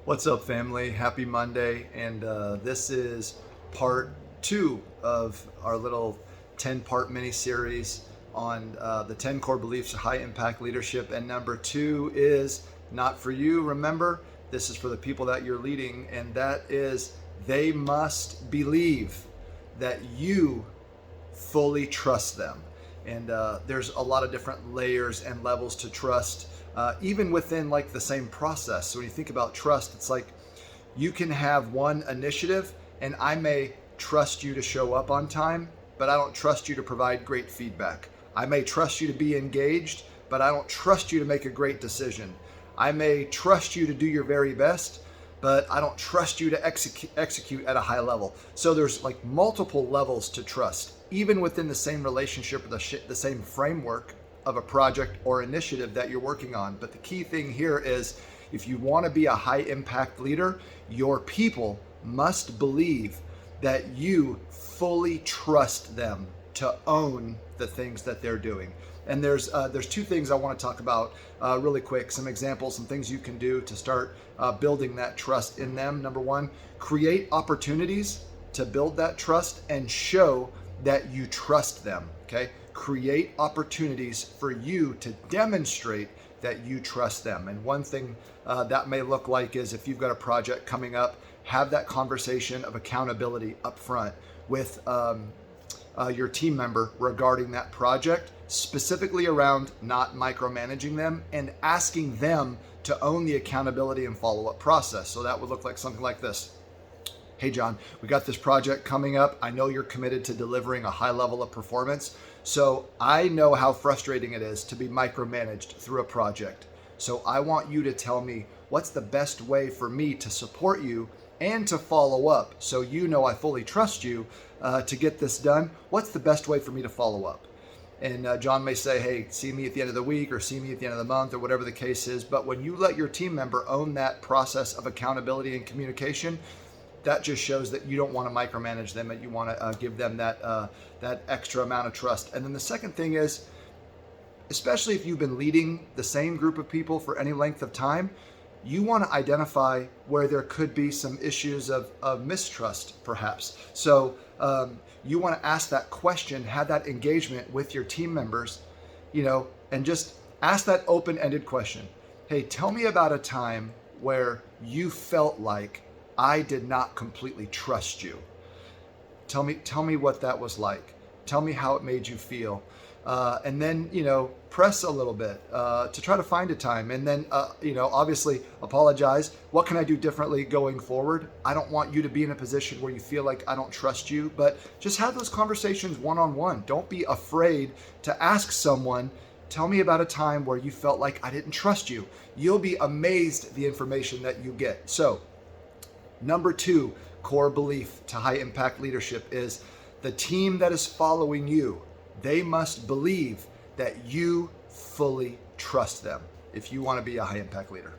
What's up, family? Happy Monday, and this is part 2 of our little 10-part mini-series on the 10 core beliefs of high-impact leadership, and number 2 is not for you. Remember, this is for the people that you're leading, and that is they must believe that you fully trust them. And there's a lot of different layers and levels to trust, even within like the same process. So when you think about trust, it's like you can have one initiative and I may trust you to show up on time, but I don't trust you to provide great feedback. I may trust you to be engaged, but I don't trust you to make a great decision. I may trust you to do your very best, but I don't trust you to execute at a high level. So there's like multiple levels to trust, even within the same relationship or the same framework of a project or initiative that you're working on. But the key thing here is if you want to be a high impact leader, your people must believe that you fully trust them to own the things that they're doing. And there's two things I want to talk about really quick, some examples, some things you can do to start building that trust in them. Number one, create opportunities to build that trust and show that you trust them, okay? Create opportunities for you to demonstrate that you trust them. And one thing that may look like is if you've got a project coming up, have that conversation of accountability up front with your team member regarding that project, specifically around not micromanaging them and asking them to own the accountability and follow-up process. So that would look like something like this. Hey, John, we got this project coming up. I know you're committed to delivering a high level of performance. So I know how frustrating it is to be micromanaged through a project. So I want you to tell me what's the best way for me to support you and to follow up. So you know I fully trust you to get this done. What's the best way for me to follow up? And John may say, hey, see me at the end of the week or see me at the end of the month or whatever the case is. But when you let your team member own that process of accountability and communication, that just shows that you don't want to micromanage them and you want to give them that extra amount of trust. And then the second thing is, especially if you've been leading the same group of people for any length of time, you want to identify where there could be some issues of mistrust, perhaps. So you want to ask that question, have that engagement with your team members, and just ask that open-ended question. Hey, tell me about a time where you felt like I did not completely trust you. Tell me what that was like. Tell me how it made you feel. And then, press a little bit to try to find a time. And then, obviously apologize. What can I do differently going forward? I don't want you to be in a position where you feel like I don't trust you, but just have those conversations one-on-one. Don't be afraid to ask someone, tell me about a time where you felt like I didn't trust you. You'll be amazed at the information that you get. So, number 2 core belief to high impact leadership is the team that is following you, they must believe that you fully trust them if you want to be a high impact leader.